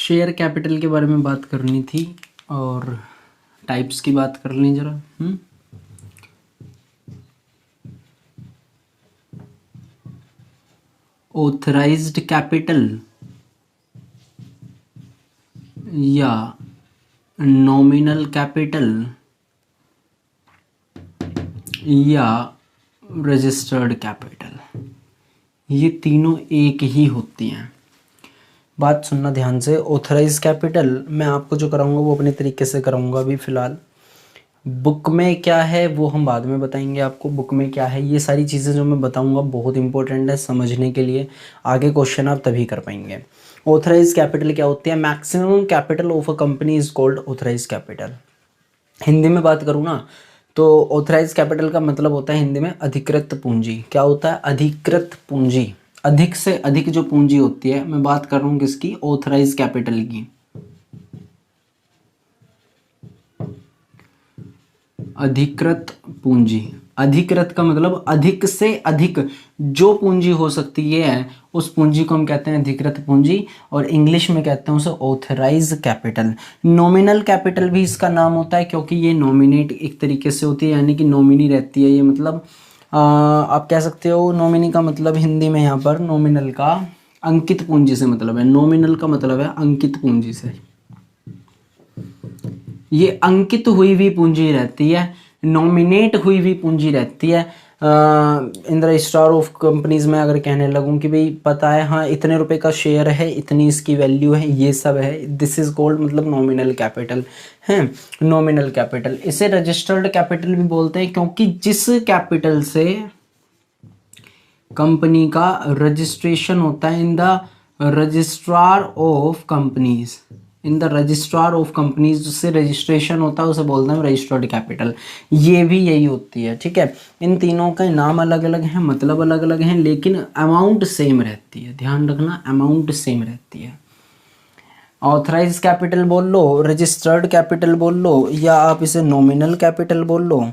Share capital के बारे में बात करनी थी और टाइप्स की बात कर लें जरा। ऑथराइज्ड कैपिटल या नॉमिनल कैपिटल या रजिस्टर्ड कैपिटल, ये तीनों एक ही होती हैं। बात सुनना ध्यान से। ऑथराइज कैपिटल मैं आपको जो कराऊंगा वो अपने तरीके से कराऊंगा अभी फ़िलहाल। बुक में क्या है वो हम बाद में बताएंगे आपको। बुक में क्या है, ये सारी चीज़ें जो मैं बताऊंगा बहुत इंपॉर्टेंट है समझने के लिए। आगे क्वेश्चन आप तभी कर पाएंगे। ऑथराइज कैपिटल क्या होती है? Maximum capital of a company is called authorise capital. Hindi में बात करूँ ना तो ऑथराइज कैपिटल का मतलब होता है हिंदी में अधिकृत पूंजी। क्या होता है? अधिकृत पूंजी। अधिक से अधिक जो पूंजी होती है, मैं बात कर रहा हूँ किसकी? ऑथराइज कैपिटल की। अधिकृत पूंजी। अधिकृत का मतलब अधिक से अधिक जो पूंजी हो सकती है उस पूंजी को हम कहते हैं अधिकृत पूंजी, और इंग्लिश में कहते हैं उसे ऑथराइज कैपिटल। नॉमिनल कैपिटल भी इसका नाम होता है क्योंकि ये नॉमिनेट एक तरीके से होती है, यानी कि नॉमिनी रहती है ये। मतलब आप कह सकते हो नॉमिनी का मतलब हिंदी में यहाँ पर नॉमिनल का अंकित पूंजी से मतलब है। नॉमिनल का मतलब है अंकित पूंजी से। ये अंकित हुई हुई पूंजी रहती है, नॉमिनेट हुई हुई पूंजी रहती है। In the registrar of companies में अगर कहने लगूं कि भाई पता है हाँ इतने रुपए का शेयर है, इतनी इसकी वैल्यू है, ये सब है, दिस इज कॉल्ड मतलब नॉमिनल कैपिटल है। Nominal capital. इसे रजिस्टर्ड कैपिटल भी बोलते हैं क्योंकि जिस कैपिटल से कंपनी का रजिस्ट्रेशन होता है in the registrar of companies, in the registrar of companies जिससे रजिस्ट्रेशन होता है उसे बोलते हैं रजिस्टर्ड कैपिटल। ये भी यही होती है, ठीक है। इन तीनों के नाम अलग अलग हैं, मतलब अलग अलग हैं, लेकिन अमाउंट सेम रहती है। ध्यान रखना, अमाउंट सेम रहती है। ऑथराइज कैपिटल बोल लो, रजिस्टर्ड कैपिटल बोल लो, या आप इसे नॉमिनल कैपिटल बोल लो,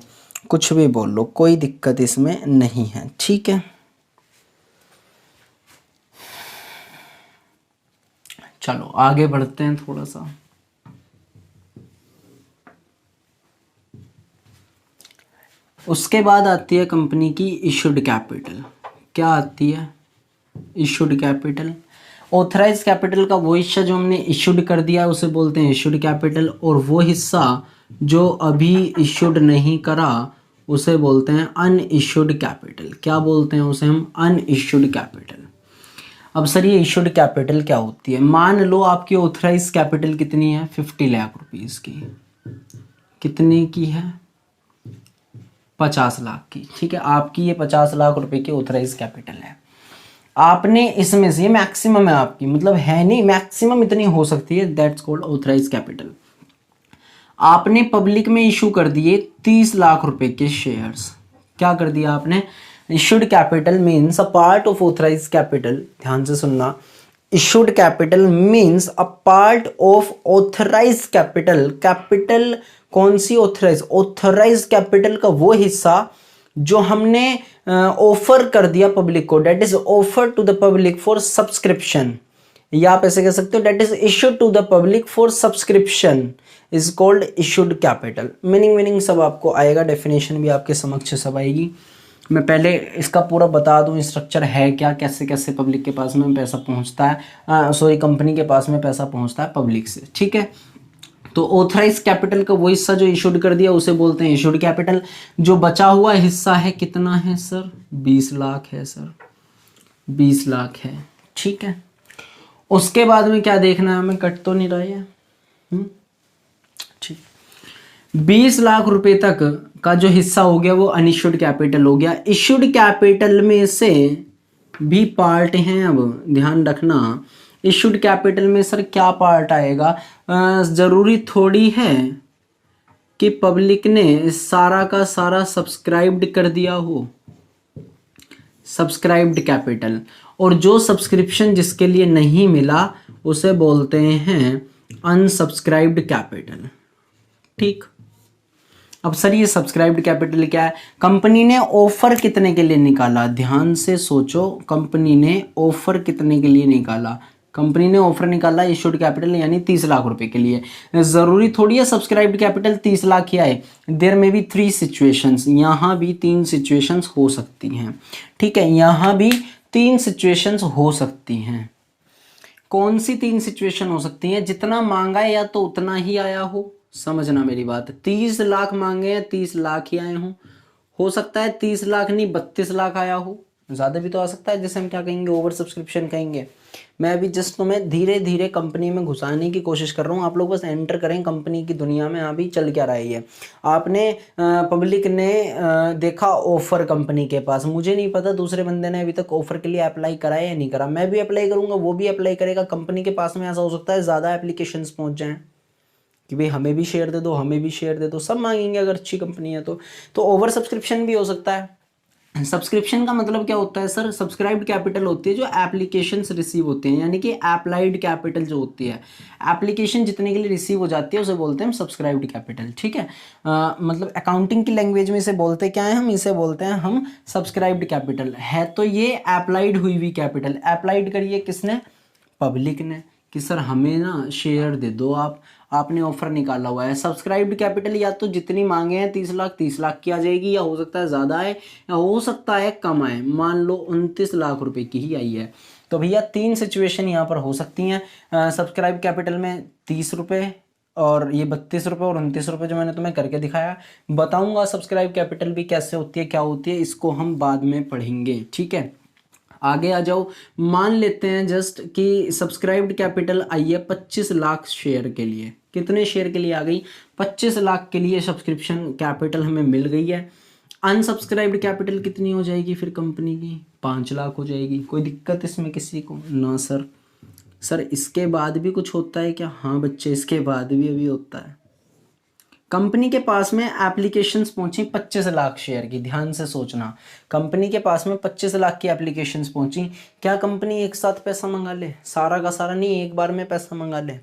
कुछ भी बोल लो, कोई दिक्कत इसमें नहीं है, ठीक है। चलो आगे बढ़ते हैं थोड़ा सा। उसके बाद आती है कंपनी की इशूड कैपिटल। क्या आती है? Issued capital. ऑथराइज कैपिटल का वो हिस्सा जो हमने इशूड कर दिया उसे बोलते हैं इशूड कैपिटल, और वो हिस्सा जो अभी इशूड नहीं करा उसे बोलते हैं अनइशूड कैपिटल। क्या बोलते हैं उसे हम? Unissued capital. अब सर ये इशूड कैपिटल क्या होती है? मान लो आपकी ऑथराइज कैपिटल कितनी है? 50 लाख रुपीस की। कितने की है? 50 लाख की, ठीक है। आपकी ये 50 लाख रुपए की ऑथराइज कैपिटल है। आपने इसमें से, ये मैक्सिमम है आपकी, मतलब है नहीं, मैक्सिमम इतनी हो सकती है, दैट्स कॉल्ड ऑथराइज कैपिटल। आपने पब्लिक में इशू कर दिए 30 लाख रुपए के शेयर्स। क्या कर दिया आपने? Issued capital means a part of authorise capital. ध्यान से सुनना, issued capital means a part of authorise capital. Capital कौन सी? ऑथराइज। ऑथराइज कैपिटल का वो हिस्सा जो हमने ऑफर कर दिया पब्लिक को, that is offer to the public for subscription, या आप ऐसे कह सकते हो that is issued to the public for subscription is called issued capital. Meaning सब आपको आएगा, डेफिनेशन भी आपके समक्ष सब आएगी। मैं पहले इसका पूरा बता दूं स्ट्रक्चर है क्या, कैसे कैसे पब्लिक के पास में पैसा पहुंचता है, सॉरी कंपनी के पास में पैसा पहुंचता है पब्लिक से, ठीक है। तो ऑथराइज कैपिटल का वो हिस्सा जो इशूड कर दिया उसे बोलते हैं इशूड कैपिटल। जो बचा हुआ हिस्सा है कितना है सर? 20 लाख है सर, 20 लाख है, ठीक है। उसके बाद में क्या देखना है हमें? कट तो नहीं रहा है, ठीक। 20 लाख रुपए तक का जो हिस्सा हो गया वो अनइश्यूड कैपिटल हो गया। इश्यूड कैपिटल में से भी पार्ट हैं, अब ध्यान रखना। इश्यूड कैपिटल में सर क्या पार्ट आएगा? जरूरी थोड़ी है कि पब्लिक ने सारा का सारा सब्सक्राइब्ड कर दिया हो। सब्सक्राइब्ड कैपिटल, और जो सब्सक्रिप्शन जिसके लिए नहीं मिला उसे बोलते हैं अनसब्सक्राइब्ड कैपिटल, ठीक। अब सर ये सब्सक्राइब्ड कैपिटल क्या है? कंपनी ने ऑफर कितने के लिए निकाला? ध्यान से सोचो, कंपनी ने ऑफर कितने के लिए निकाला? कंपनी ने ऑफर निकाला इशूड कैपिटल यानी 30 लाख रुपए के लिए। जरूरी थोड़ी है सब्सक्राइब्ड कैपिटल 30 लाख ही आए, देयर में भी 3 सिचुएशंस, यहाँ भी 3 सिचुएशंस हो सकती हैं, ठीक है, यहाँ भी 3 सिचुएशंस हो सकती हैं। कौन सी 3 सिचुएशन हो सकती हैं? जितना मांगा है या तो उतना ही आया हो, समझना मेरी बात, 30 लाख मांगे हैं 30 लाख ही आए हों, हो सकता है 30 लाख नहीं 32 लाख आया हो, ज़्यादा भी तो आ सकता है, जिसे हम क्या कहेंगे ओवर सब्सक्रिप्शन कहेंगे। मैं अभी जस्ट तुम्हें धीरे धीरे कंपनी में घुसाने की कोशिश कर रहा हूँ, आप लोग बस एंटर करें कंपनी की दुनिया में अभी चल क्या रहा है। आपने पब्लिक ने देखा ऑफर कंपनी के पास, मुझे नहीं पता दूसरे बंदे ने अभी तक ऑफर के लिए अप्लाई करा है या नहीं करा, मैं भी अप्लाई करूँगा वो भी अप्लाई करेगा, कंपनी के पास में ऐसा हो सकता है ज़्यादा एप्लीकेशंस पहुँच जाएँ कि भाई हमें भी शेयर दे दो, हमें भी शेयर दे दो, सब मांगेंगे अगर अच्छी कंपनी है तो ओवर सब्सक्रिप्शन भी हो सकता है। सब्सक्रिप्शन का मतलब क्या होता है सर? सब्सक्राइब्ड कैपिटल होती है जो एप्लीकेशंस रिसीव होते हैं, यानी कि एप्लाइड कैपिटल जो होती है, एप्लीकेशन जितने के लिए रिसीव हो जाती है उसे बोलते हैं हम सब्सक्राइब्ड कैपिटल, ठीक है। मतलब अकाउंटिंग की लैंग्वेज में इसे बोलते क्या है हम? इसे बोलते हैं हम सब्सक्राइब्ड कैपिटल। है तो ये एप्लाइड हुई हुई कैपिटल, एप्लाइड करिए किसने? पब्लिक ने, कि सर हमें ना शेयर दे दो आपने ऑफर निकाला हुआ है। सब्सक्राइब्ड कैपिटल या तो जितनी मांगे हैं 30 लाख की आ जाएगी, या हो सकता है ज़्यादा है या हो सकता है कम आए, मान लो 29 लाख रुपए की ही आई है। तो भैया 3 सिचुएशन यहाँ पर हो सकती हैं। सब्सक्राइब कैपिटल में 30 रुपये और ये 32 रुपये और 29 रुपये जो मैंने तुम्हें करके दिखाया, बताऊँगा सब्सक्राइब कैपिटल भी कैसे होती है क्या होती है, इसको हम बाद में पढ़ेंगे, ठीक है। आगे आ जाओ, मान लेते हैं जस्ट कि सब्सक्राइब्ड कैपिटल आई है 25 लाख शेयर के लिए। कितने शेयर के लिए आ गई? 25 लाख के लिए सब्सक्रिप्शन कैपिटल हमें मिल गई है। अनसब्सक्राइब्ड कैपिटल कितनी हो जाएगी फिर कंपनी की? 5 लाख हो जाएगी। कोई दिक्कत इसमें किसी को? ना सर। सर इसके बाद भी कुछ होता है क्या? हाँ बच्चे, इसके बाद भी अभी होता है। कंपनी के पास में एप्लीकेशंस पहुंची 25 लाख शेयर की, ध्यान से सोचना, कंपनी के पास में 25 लाख की एप्लीकेशंस पहुंची। क्या कंपनी एक साथ पैसा मंगा ले? सारा का सारा नहीं, एक बार में पैसा मंगा ले?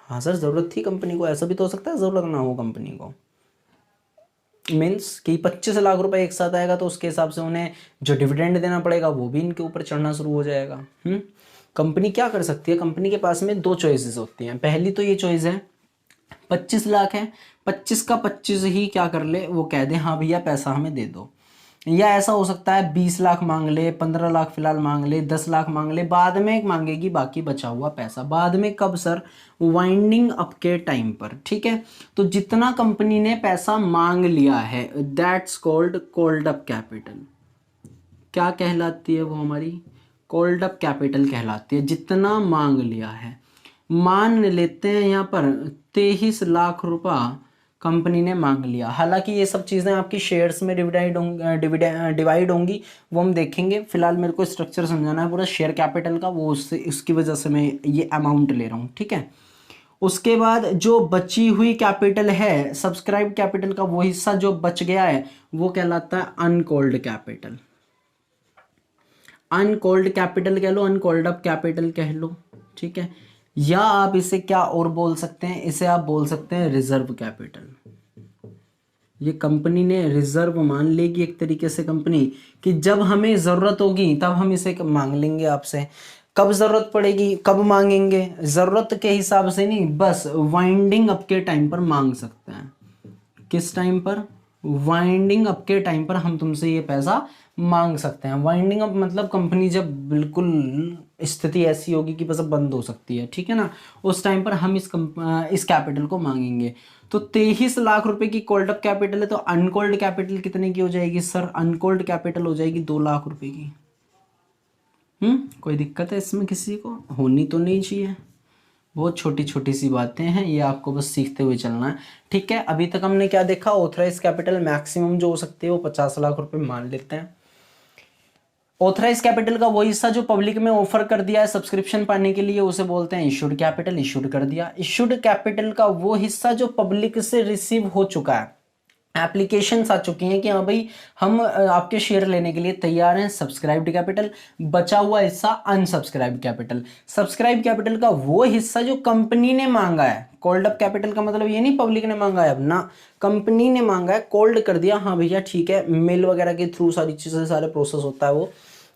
हाँ सर, ज़रूरत थी कंपनी को, ऐसा भी तो हो सकता है ज़रूरत ना हो कंपनी को। मीन्स कि 25 लाख रुपए एक साथ आएगा तो उसके हिसाब से उन्हें जो डिविडेंड देना पड़ेगा वो भी इनके ऊपर चढ़ना शुरू हो जाएगा। कंपनी क्या कर सकती है? कंपनी के पास में 2 चॉइसेस होती हैं। पहली तो ये चॉइस है 25 लाख है, 25 का 25 ही क्या कर ले, वो कह दे हाँ भैया पैसा हमें दे दो। या ऐसा हो सकता है 20 लाख मांग ले, 15 लाख फिलहाल मांग ले, 10 लाख मांग ले, बाद में मांगेगी बाकी बचा हुआ पैसा। बाद में कब सर? वाइंडिंग अप के टाइम पर, ठीक है। तो जितना कंपनी ने पैसा मांग लिया है दैट्स कॉल्ड अप कैपिटल। क्या कहलाती है वो हमारी? कॉल्ड अप कैपिटल कहलाती है, जितना मांग लिया है। मान लेते हैं यहाँ पर 23 लाख रुपया कंपनी ने मांग लिया। हालांकि ये सब चीज़ें आपकी शेयर्स में डिवाइड होंगी, वो हम देखेंगे। फिलहाल मेरे को स्ट्रक्चर समझाना है पूरा शेयर कैपिटल का, वो उसकी वजह से मैं ये अमाउंट ले रहा हूँ, ठीक है। उसके बाद जो बची हुई कैपिटल है सब्सक्राइब कैपिटल का, वो हिस्सा जो बच गया है वो कहलाता है अनकॉल्ड कैपिटल। अनकॉल्ड कैपिटल कह लो, अनकॉल्ड अप कैपिटल कह लो, ठीक है। या आप इसे क्या और बोल सकते हैं? इसे आप बोल सकते हैं रिजर्व कैपिटल। ये कंपनी ने रिजर्व मान लेगी एक तरीके से कंपनी, कि जब हमें ज़रूरत होगी तब हम इसे मांग लेंगे आपसे। कब ज़रूरत पड़ेगी, कब मांगेंगे? ज़रूरत के हिसाब से नहीं, बस वाइंडिंग अप के टाइम पर मांग सकते हैं। किस टाइम पर? वाइंडिंग अप के टाइम पर हम तुमसे ये पैसा मांग सकते हैं। वाइंडिंग अप मतलब कंपनी जब बिल्कुल स्थिति ऐसी होगी कि बस अब बंद हो सकती है, ठीक है ना, उस टाइम पर हम इस कैपिटल को मांगेंगे। तो 23 लाख रुपए की कॉल्ड अप कैपिटल है, तो अनकॉल्ड कैपिटल कितने की हो जाएगी सर? अनकॉल्ड कैपिटल हो जाएगी 2 लाख रुपए की। कोई दिक्कत है इसमें किसी को? होनी तो नहीं चाहिए। बहुत छोटी छोटी सी बातें हैं, ये आपको बस सीखते हुए चलना है, ठीक है। अभी तक हमने क्या देखा? ऑथराइज कैपिटल मैक्सिमम जो हो सकती है वो 50 लाख रुपए मान लेते हैं। ऑथराइज कैपिटल का वो हिस्सा जो पब्लिक में ऑफर कर दिया है सब्सक्रिप्शन पाने के लिए, उसे बोलते हैं इशूड कैपिटल। इशूड कर दिया। इशूड कैपिटल का वो हिस्सा जो पब्लिक से रिसीव हो चुका है, एप्लीकेशंस आ चुकी हैं कि हाँ भाई हम आपके शेयर लेने के लिए तैयार हैं, सब्सक्राइब्ड कैपिटल। बचा हुआ हिस्सा अनसब्सक्राइब्ड कैपिटल। सब्सक्राइब कैपिटल का वो हिस्सा जो कंपनी ने मांगा है। कॉल्ड अप कैपिटल का मतलब ये नहीं पब्लिक ने मांगा है, अब ना, कंपनी ने मांगा है, कॉल्ड कर दिया, हाँ भैया ठीक है, मेल वगैरह के थ्रू सारी चीज़ें सारे प्रोसेस होता है वो,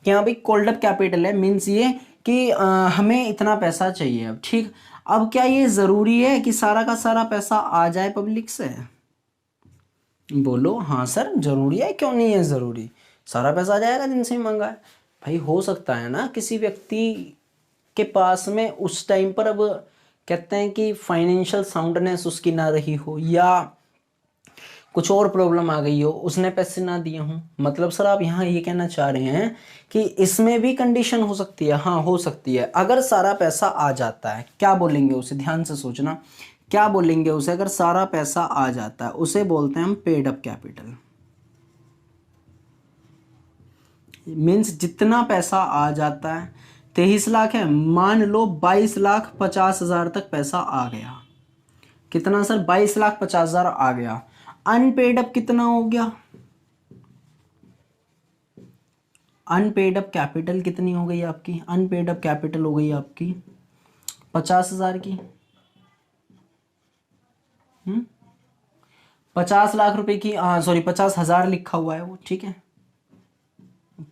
कि हाँ भाई कॉल्ड अप कैपिटल है, मीन्स ये कि हमें इतना पैसा चाहिए। अब ठीक, अब क्या ये ज़रूरी है कि सारा का सारा पैसा आ जाए पब्लिक से? बोलो हाँ सर ज़रूरी है, क्यों नहीं है ज़रूरी? सारा पैसा आ जाएगा जिनसे मांगा है। भाई हो सकता है ना किसी व्यक्ति के पास में उस टाइम पर, अब कहते हैं कि फाइनेंशियल साउंडनेस उसकी ना रही हो, या कुछ और प्रॉब्लम आ गई हो, उसने पैसे ना दिए हों। मतलब सर आप यहाँ ये कहना चाह रहे हैं कि इसमें भी कंडीशन हो सकती है? हाँ हो सकती है। अगर सारा पैसा आ जाता है, क्या बोलेंगे उसे? ध्यान से सोचना, क्या बोलेंगे उसे? अगर सारा पैसा आ जाता है उसे बोलते हैं हम पेड अप कैपिटल। मीन्स जितना पैसा आ जाता है, 23 लाख है, मान लो 22,50,000 तक पैसा आ गया। कितना सर? 22,50,000 आ गया। अनपेड अप कितना हो गया? अनपेड अप कैपिटल कितनी हो गई आपकी? अनपेड अप कैपिटल हो गई आपकी 50,000 की। 50 लाख रुपए की, सॉरी 50,000 लिखा हुआ है वो, ठीक है।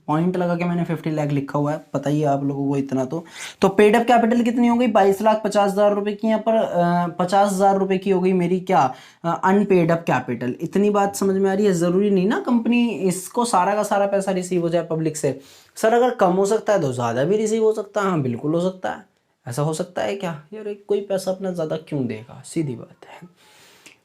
पॉइंट लगा के मैंने 50 लाख लिखा हुआ है, पता ही है आप लोगों को इतना। तो पेड अप कैपिटल कितनी हो गई? 22,50,000 रुपए की। यहाँ पर 50,000 रुपए की हो गई मेरी क्या? Unpaid up capital. इतनी बात समझ में आ रही है? जरूरी नहीं ना कंपनी इसको सारा का सारा पैसा रिसीव हो जाए पब्लिक से। सर अगर कम हो सकता है तो ज़्यादा भी रिसीव हो सकता है। हाँ बिल्कुल हो सकता है। ऐसा हो सकता है क्या यार? कोई पैसा अपना ज़्यादा क्यों देगा? सीधी बात है,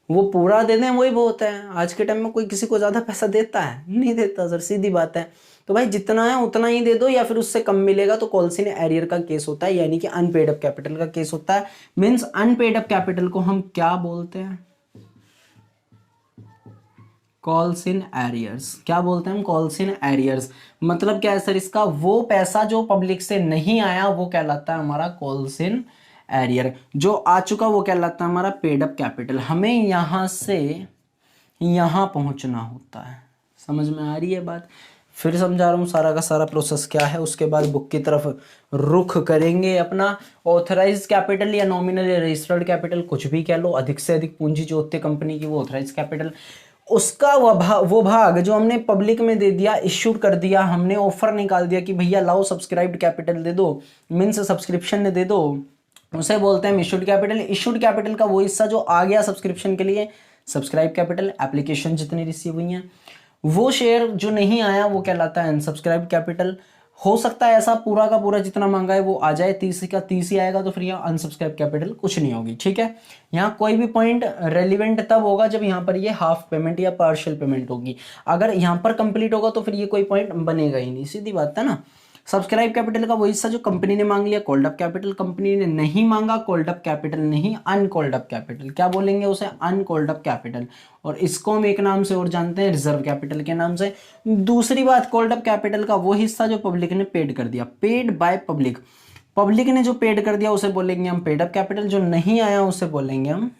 वो पूरा दे दें वही बहुत है। आज के टाइम में कोई किसी को ज़्यादा पैसा देता है? नहीं देता सर, सीधी बात है। तो भाई जितना है उतना ही दे दो, या फिर उससे कम मिलेगा तो कॉल्स इन एरियर का केस होता है, यानी कि अनपेड अप कैपिटल का केस होता है। मीन्स अनपेड अप कैपिटल को हम क्या बोलते हैं? Calls in arrears. क्या बोलते हैं हम? Calls in arrears. मतलब क्या है सर इसका? वो पैसा जो पब्लिक से नहीं आया वो कहलाता है हमारा कॉल्स इन एरियर। जो आ चुका वो कहलाता है हमारा पेड अप कैपिटल। हमें यहां से यहां पहुंचना होता है। समझ में आ रही है बात? फिर समझा रहा हूँ सारा का सारा प्रोसेस क्या है। उसके बाद बुक की तरफ रुख करेंगे अपना। ऑथराइज कैपिटल या नॉमिनल या रजिस्टर्ड कैपिटल कुछ भी कह लो, अधिक से अधिक पूंजी जो होती है कंपनी की वो ऑथराइज कैपिटल। उसका वो भाग जो हमने पब्लिक में दे दिया, इश्यूड कर दिया, हमने ऑफर निकाल दिया कि भैया लाओ सब्सक्राइब्ड कैपिटल दे दो, मीन्स सब्सक्रिप्शन दे दो, उसे बोलते हैं इशूड कैपिटल। इशूड कैपिटल का वो हिस्सा जो आ गया सब्सक्रिप्शन के लिए, सब्सक्राइब कैपिटल। एप्लीकेशन जितनी रिसीव हुई हैं, वो शेयर जो नहीं आया वो कहलाता है अनसब्सक्राइब कैपिटल। हो सकता है ऐसा पूरा का पूरा जितना मांगा है वो आ जाए, 30 का 30 ही आएगा, तो फिर यहाँ अनसब्सक्राइब कैपिटल कुछ नहीं होगी। ठीक है, यहाँ कोई भी पॉइंट रेलिवेंट तब होगा जब यहाँ पर ये हाफ पेमेंट या पार्शियल पेमेंट होगी। अगर यहाँ पर कंप्लीट होगा तो फिर ये कोई पॉइंट बनेगा ही नहीं, सीधी बात है ना। सब्सक्राइब कैपिटल का वो हिस्सा जो कंपनी ने मांग लिया कॉल्ड अप कैपिटल, कंपनी ने नहीं मांगा कॉल्ड अप कैपिटल नहीं, अनकॉल्ड अप कैपिटल। क्या बोलेंगे उसे? Uncalled up capital. और इसको हम एक नाम से और जानते हैं, रिजर्व कैपिटल के नाम से। दूसरी बात, कॉल्ड अप कैपिटल का वो हिस्सा जो पब्लिक ने पेड कर दिया, पेड बाय पब्लिक। पब्लिक ने जो पेड कर दिया उसे बोलेंगे हम पेड अप कैपिटल, जो नहीं आया उसे बोलेंगे हम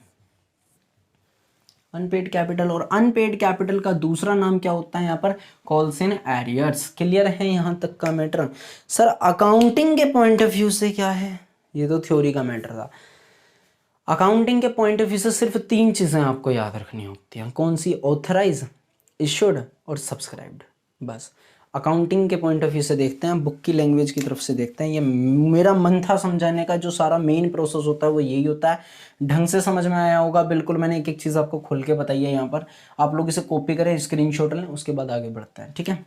अनपेड कैपिटल। और अनपेड कैपिटल का दूसरा नाम क्या होता है यहाँ पर? Calls in arrears. क्लियर है यहाँ तक का मैटर? सर अकाउंटिंग के पॉइंट ऑफ व्यू से क्या है? ये तो थ्योरी का मैटर था। अकाउंटिंग के पॉइंट ऑफ व्यू से सिर्फ 3 चीजें आपको याद रखनी होती हैं। कौन सी? ऑथराइज, इशूड और सब्सक्राइब्ड। बस अकाउंटिंग के पॉइंट ऑफ व्यू से देखते हैं, बुक की लैंग्वेज की तरफ से देखते हैं। ये मेरा मन था समझाने का, जो सारा मेन प्रोसेस होता है वो यही होता है। ढंग से समझ में आया होगा बिल्कुल। मैंने एक एक चीज़ आपको खोल के बताई है। यहाँ पर आप लोग इसे कॉपी करें, स्क्रीनशॉट लें, उसके बाद आगे बढ़ते हैं। ठीक है।